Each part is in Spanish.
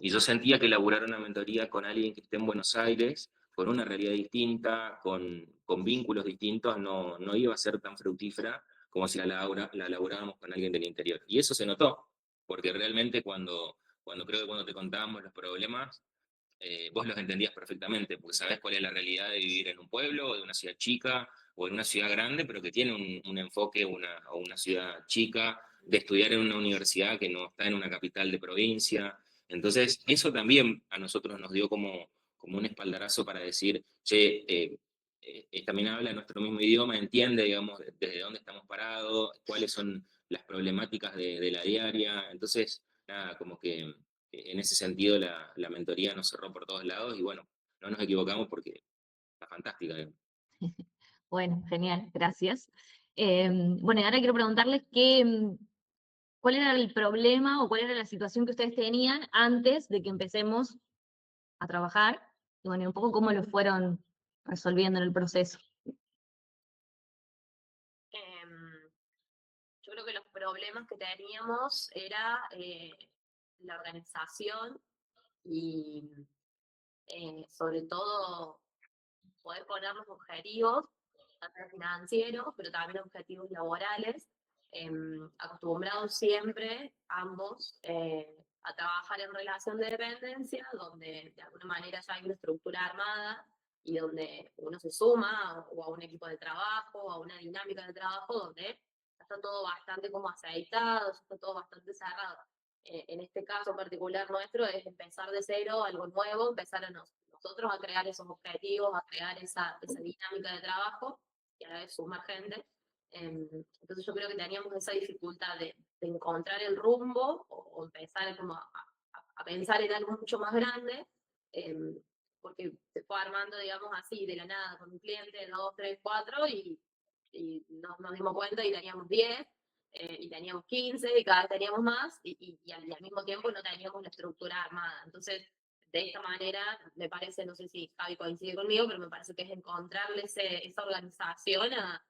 Y yo sentía que elaborar una mentoría con alguien que esté en Buenos Aires, con una realidad distinta, con vínculos distintos, no iba a ser tan fructífera como si la elaborábamos con alguien del interior. Y eso se notó, porque realmente cuando creo que cuando te contábamos los problemas, vos los entendías perfectamente, porque sabés cuál es la realidad de vivir en un pueblo o de una ciudad chica o en una ciudad grande, pero que tiene un enfoque, o una ciudad chica, de estudiar en una universidad que no está en una capital de provincia. Entonces, eso también a nosotros nos dio como un espaldarazo para decir, che, también habla nuestro mismo idioma, entiende, digamos, desde dónde estamos parados, cuáles son las problemáticas de la diaria. Entonces, nada, como que en ese sentido la mentoría nos cerró por todos lados y bueno, no nos equivocamos porque está fantástica, digamos. Bueno, genial, gracias. Bueno, y ahora quiero preguntarles cuál era el problema o cuál era la situación que ustedes tenían antes de que empecemos a trabajar, y bueno, y un poco cómo lo fueron resolviendo en el proceso. Em, yo creo que los problemas que teníamos era la organización y sobre todo poder poner los objetivos, tanto financieros, pero también objetivos laborales, acostumbrados siempre ambos a trabajar en relación de dependencia, donde de alguna manera ya hay una estructura armada y donde uno se suma o a un equipo de trabajo, o a una dinámica de trabajo donde ya está todo bastante como aceitado, ya está todo bastante cerrado. En este caso particular nuestro es empezar de cero, algo nuevo, empezar a nosotros a crear esos objetivos, a crear esa dinámica de trabajo y a la vez sumar gente. Entonces yo creo que teníamos esa dificultad de encontrar el rumbo o empezar como a pensar en algo mucho más grande, porque se fue armando, digamos, así, de la nada, con un cliente, dos, tres, cuatro, y nos dimos cuenta y teníamos 10, y teníamos 15 y cada vez teníamos más, y al mismo tiempo no teníamos la estructura armada. Entonces, de esta manera, me parece, no sé si Javi coincide conmigo, pero me parece que es encontrarle esa organización a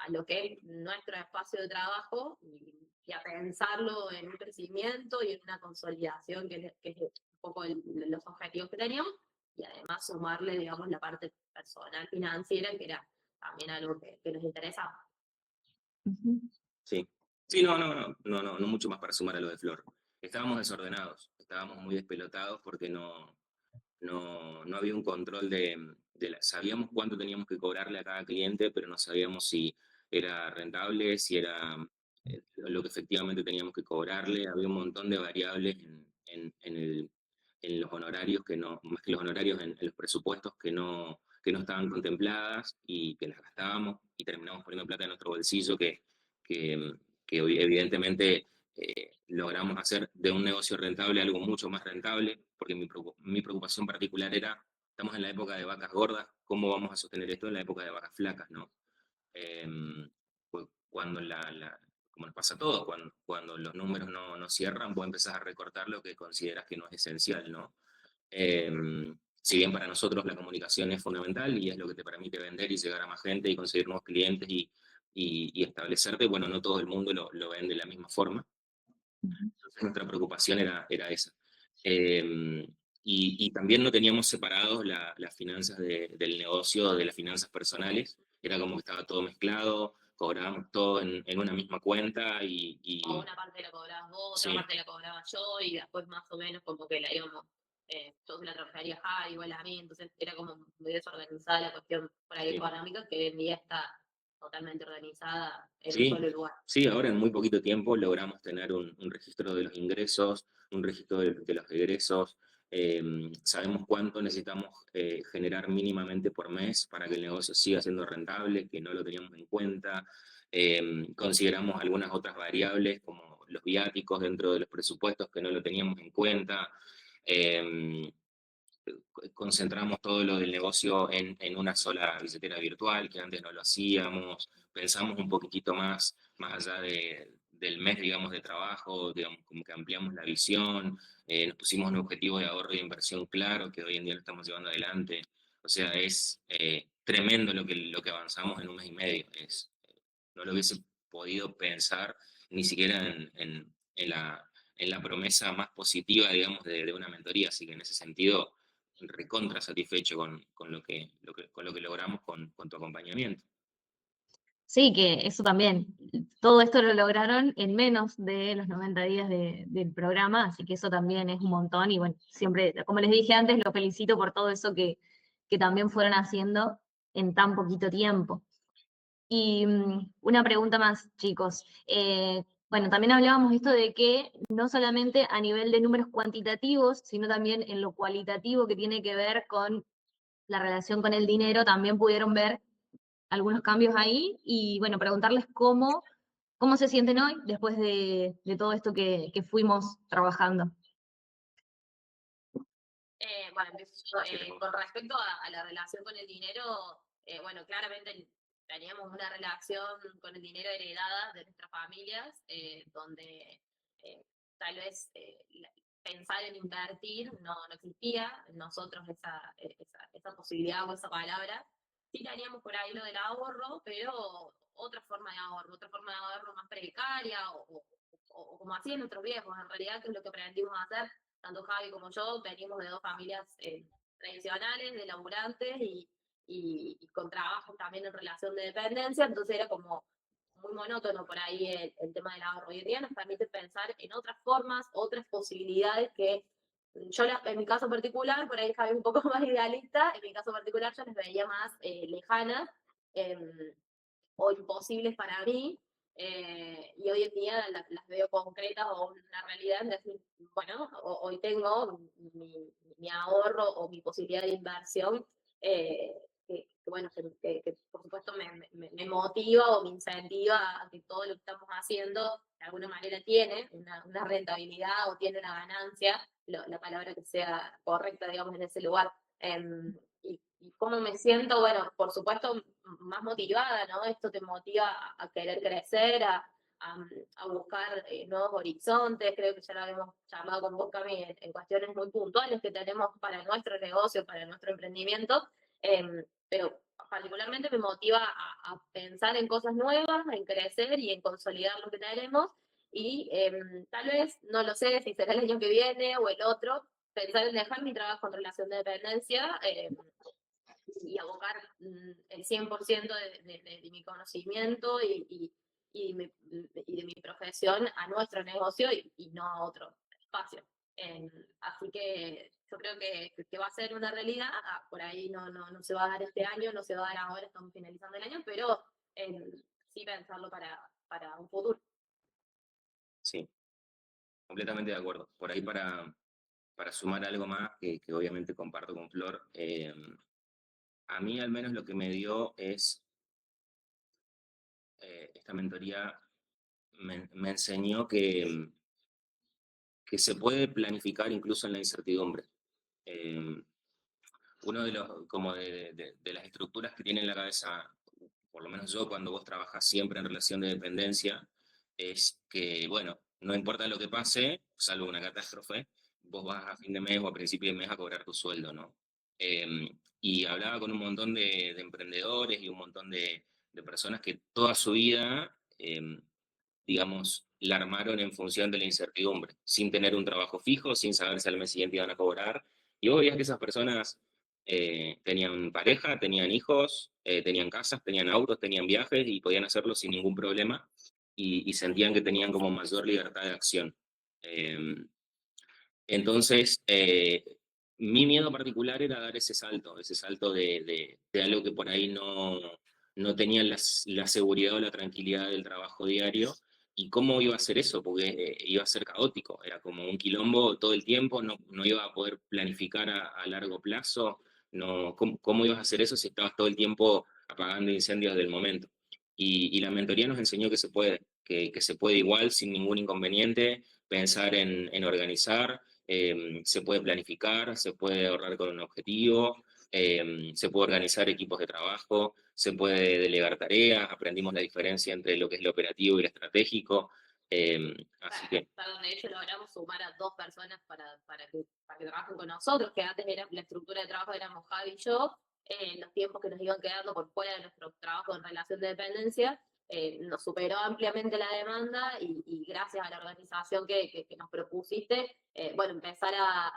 lo que es nuestro espacio de trabajo y a pensarlo en un crecimiento y en una consolidación que es un poco los objetivos que teníamos, y además sumarle, digamos, la parte personal financiera, que era también algo que nos interesaba. Ujú. Sí. Sí, no mucho más para sumar a lo de Flor. Estábamos desordenados, estábamos muy despelotados porque no había un control sabíamos cuánto teníamos que cobrarle a cada cliente, pero no sabíamos si era rentable, si era lo que efectivamente teníamos que cobrarle. Había un montón de variables en los honorarios que no, más que los honorarios, en los presupuestos que no estaban contempladas y que las gastábamos y terminamos poniendo plata en nuestro bolsillo que, que evidentemente logramos hacer de un negocio rentable algo mucho más rentable, porque mi preocupación particular era, estamos en la época de vacas gordas, ¿cómo vamos a sostener esto en la época de vacas flacas, no? Cuando como nos pasa a todos, cuando los números no cierran, vos empezás a recortar lo que consideras que no es esencial, ¿no? Si bien para nosotros la comunicación es fundamental y es lo que te permite vender y llegar a más gente y conseguir nuevos clientes y establecerte, bueno, no todo el mundo lo ven de la misma forma. Ujú. Entonces nuestra preocupación era esa. Eh, y también no teníamos separados las finanzas del negocio de las finanzas personales. Era como que estaba todo mezclado, cobrábamos todo en una misma cuenta O una parte la cobrabas vos, otra sí, parte la cobraba yo, y después más o menos como que la íbamos, yo se la transfería a Javi, igual a mí, entonces era como muy desorganizada la cuestión por ahí sí, económica, que hoy en día está totalmente organizada en un sí, solo lugar. sí, ahora en muy poquito tiempo logramos tener un registro de los ingresos, un registro de los egresos. Sabemos cuánto necesitamos generar mínimamente por mes para que el negocio siga siendo rentable, que no lo teníamos en cuenta. Consideramos algunas otras variables como los viáticos dentro de los presupuestos que no lo teníamos en cuenta. Eh, Concentramos todo lo del negocio en una sola billetera virtual, que antes no lo hacíamos. Pensamos un poquitito más allá del mes, digamos, de trabajo, digamos, como que ampliamos la visión, nos pusimos un objetivo de ahorro y de inversión claro, que hoy en día lo estamos llevando adelante. O sea, es tremendo lo que avanzamos en un mes y medio. No lo hubiese podido pensar ni siquiera en en la promesa más positiva, digamos, de una mentoría, así que en ese sentido, recontra satisfecho con lo que logramos con tu acompañamiento. Sí, que eso también, todo esto lo lograron en menos de los 90 días del programa, así que eso también es un montón y bueno, siempre, como les dije antes, los felicito por todo eso que también fueron haciendo en tan poquito tiempo. Y una pregunta más, chicos. Bueno, también hablábamos esto de que no solamente a nivel de números cuantitativos, sino también en lo cualitativo que tiene que ver con la relación con el dinero, también pudieron ver algunos cambios ahí y bueno, preguntarles cómo se sienten hoy después de todo esto que fuimos trabajando. Bueno, empiezo yo. Sí, te puedo. Con respecto a la relación con el dinero, bueno, claramente teníamos una relación con el dinero heredada de nuestras familias, donde tal vez pensar en invertir no existía en nosotros esa posibilidad o esa palabra. Sí teníamos por ahí lo del ahorro, pero otra forma de ahorro más precaria o como hacían nuestros viejos, en realidad, que es lo que aprendimos a hacer tanto Javi como yo venimos de dos familias tradicionales, de laburantes y con trabajos también en relación de dependencia, entonces era como muy monótono por ahí el tema del ahorro. Hoy en día nos permite pensar en otras formas, otras posibilidades que yo en mi caso particular, por ahí Javi es un poco más idealista, en mi caso particular yo les veía más lejanas o imposibles para mí, y hoy en día las veo concretas o una realidad en decir, bueno, hoy tengo mi ahorro o mi posibilidad de inversión, bueno, que por supuesto me motiva o me incentiva a que todo lo que estamos haciendo de alguna manera tiene una rentabilidad o tiene una ganancia, la palabra que sea correcta, digamos, en ese lugar. Y cómo me siento, bueno, por supuesto, más motivada, ¿no? Esto te motiva a querer crecer, a buscar nuevos horizontes. Creo que ya lo habíamos charlado con vos, Cami, en cuestiones muy puntuales que tenemos para nuestro negocio, para nuestro emprendimiento. Pero particularmente me motiva a pensar en cosas nuevas, en crecer y en consolidar lo que tenemos. Y tal vez, no lo sé si será el año que viene o el otro, pensar en dejar mi trabajo en relación de dependencia y abocar el 100% de mi conocimiento y de mi profesión a nuestro negocio y no a otro espacio. Así que yo creo que va a ser una realidad. Por ahí no se va a dar este año, no se va a dar ahora, estamos finalizando el año, pero sí pensarlo para un futuro. Sí, completamente de acuerdo. Por ahí para sumar algo más que obviamente comparto con Flor, a mí al menos lo que me dio es esta mentoría me enseñó que se puede planificar incluso en la incertidumbre. Uno de los, como de las estructuras que tiene en la cabeza, por lo menos yo, cuando vos trabajás siempre en relación de dependencia, es que, bueno, no importa lo que pase, salvo una catástrofe, vos vas a fin de mes o a principio de mes a cobrar tu sueldo, ¿no? Y hablaba con un montón de emprendedores y un montón de personas que toda su vida, digamos, la armaron en función de la incertidumbre, sin tener un trabajo fijo, sin saber si al mes siguiente iban a cobrar. Y vos veías que esas personas tenían pareja, tenían hijos, tenían casas, tenían autos, tenían viajes y podían hacerlo sin ningún problema y sentían que tenían como mayor libertad de acción. Eh, entonces, mi miedo particular era dar ese salto de algo que por ahí no tenía la seguridad o la tranquilidad del trabajo diario. ¿Y cómo iba a ser eso? Porque iba a ser caótico, era como un quilombo todo el tiempo, no iba a poder planificar a largo plazo. No, ¿cómo ibas a hacer eso si estabas todo el tiempo apagando incendios del momento? Y la mentoría nos enseñó que se puede, que se puede igual, sin ningún inconveniente, pensar en organizar, se puede planificar, se puede ahorrar con un objetivo, se puede organizar equipos de trabajo, se puede delegar tareas, aprendimos la diferencia entre lo que es lo operativo y lo estratégico. Así que Perdón, de hecho logramos sumar a 2 personas para que trabajen con nosotros, que antes era, la estructura de trabajo éramos Javi y yo, en los tiempos que nos iban quedando por fuera de nuestro trabajo en relación de dependencia, nos superó ampliamente la demanda y gracias a la organización que nos propusiste, bueno, empezar a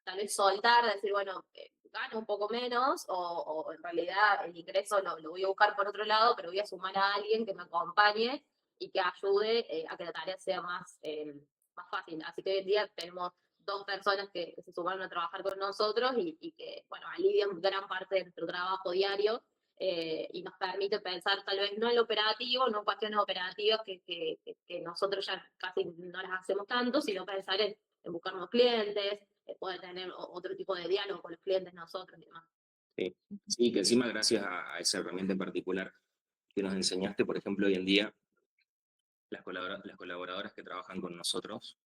tal vez soltar, decir, bueno, gano un poco menos o en realidad el ingreso lo voy a buscar por otro lado, pero voy a sumar a alguien que me acompañe y que ayude a que la tarea sea más fácil. Así que hoy en día tenemos 2 personas que se sumaron a trabajar con nosotros y que, bueno, alivian gran parte de nuestro trabajo diario y nos permite pensar tal vez no en lo operativo, no en cuestiones operativas que nosotros ya casi no las hacemos tanto, sino pensar en buscar nuevos clientes, poder tener otro tipo de diálogo con los clientes nosotros y demás. Sí, sí, que encima gracias a esa herramienta en particular que nos enseñaste, por ejemplo, hoy en día, las colaboradoras que trabajan con nosotros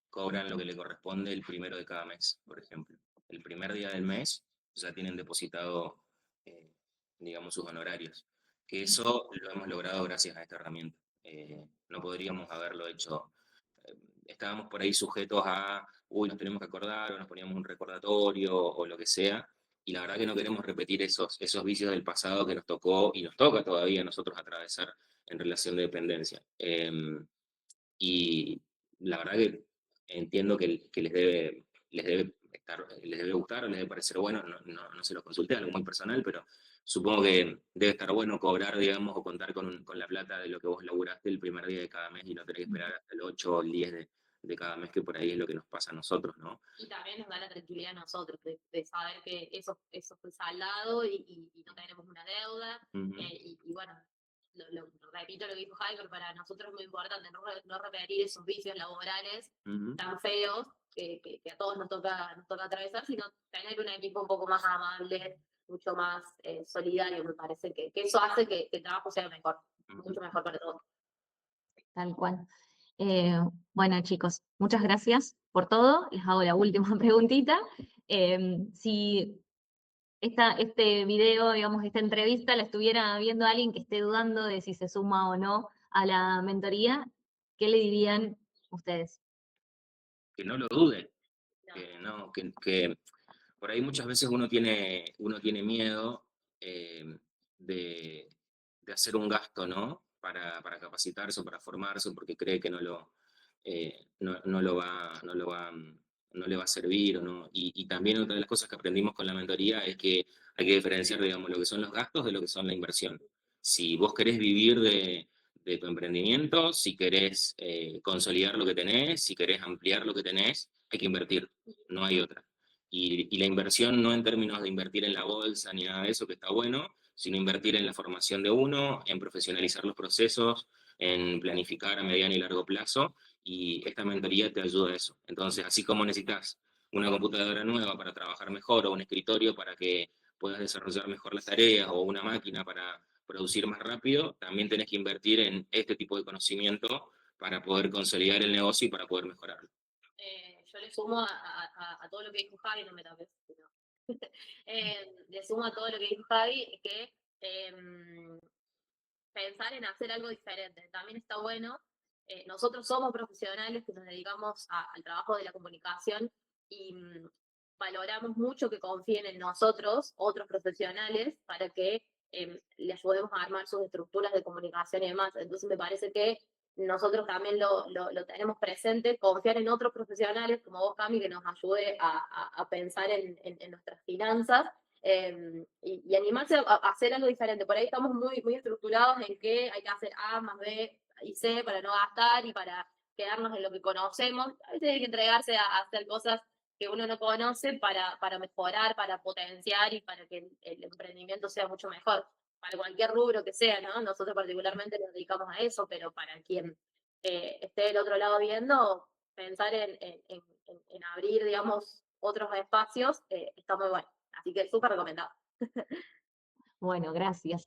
cobran lo que le corresponde el primero de cada mes, por ejemplo. El primer día del mes ya tienen depositado, eh, digamos, sus honorarios. Que eso lo hemos logrado gracias a esta herramienta. No podríamos haberlo hecho. eh, Estábamos por ahí sujetos a, uy, nos tenemos que acordar, o nos poníamos un recordatorio, o lo que sea, y la verdad que no queremos repetir esos vicios del pasado que nos tocó y nos toca todavía a nosotros atravesar en relación de dependencia. Y la verdad que entiendo que les debe gustar o les debe parecer bueno, no se lo consulté, algo muy personal, pero supongo que debe estar bueno cobrar, digamos, o contar con la plata de lo que vos laburaste el primer día de cada mes y no tener que esperar hasta el 8 o el 10 de cada mes, que por ahí es lo que nos pasa a nosotros, ¿no? Y también nos da la tranquilidad a nosotros de saber que eso fue saldado y no tenemos una deuda. Ujú, Y bueno, repito lo que dijo Jaime, pero para nosotros es muy importante no repetir esos vicios laborales ujú. tan feos que a todos nos toca atravesar, sino tener un equipo un poco más amable, mucho más solidario. Me parece que eso hace que el trabajo sea mejor, mucho mejor para todos. Tal cual. Bueno, chicos, muchas gracias por todo. Les hago la última preguntita. Si este video, digamos, esta entrevista la estuviera viendo alguien que esté dudando de si se suma o no a la mentoría, ¿qué le dirían ustedes? Que no lo dude, No. que no, que por ahí muchas veces uno tiene miedo de, de hacer un gasto, ¿no? Para capacitarse o para formarse, porque cree que no lo va, no le va a servir, o no. Y también otra de las cosas que aprendimos con la mentoría es que hay que diferenciar, digamos, lo que son los gastos de lo que son la inversión. Si vos querés vivir de tu emprendimiento, si querés consolidar lo que tenés, si querés ampliar lo que tenés, hay que invertir, no hay otra. Y la inversión no en términos de invertir en la bolsa ni nada de eso, que está bueno, sino invertir en la formación de uno, en profesionalizar los procesos, en planificar a mediano y largo plazo, y esta mentoría te ayuda a eso. Entonces, así como necesitas una computadora nueva para trabajar mejor o un escritorio para que puedas desarrollar mejor las tareas o una máquina para producir más rápido, también tenés que invertir en este tipo de conocimiento para poder consolidar el negocio y para poder mejorarlo. Yo le sumo a todo lo que dijo Javi, no me tapes, pero, le sumo a todo lo que dijo Javi que pensar en hacer algo diferente. También está bueno. Nosotros somos profesionales que nos dedicamos al trabajo de la comunicación y valoramos mucho que confíen en nosotros, otros profesionales, para que le ayudemos a armar sus estructuras de comunicación y demás. Entonces me parece que nosotros también lo tenemos presente, confiar en otros profesionales como vos, Cami, que nos ayude a pensar en nuestras finanzas y animarse a hacer algo diferente. Por ahí estamos muy estructurados en que hay que hacer A más B y C para no gastar y para quedarnos en lo que conocemos. A veces hay que entregarse a hacer cosas que uno no conoce para mejorar, para potenciar y para que el emprendimiento sea mucho mejor. Para cualquier rubro que sea, ¿no? Nosotros particularmente nos dedicamos a eso, pero para quien esté del otro lado viendo, pensar en abrir, digamos, otros espacios está muy bueno. Así que súper recomendado. Bueno, gracias.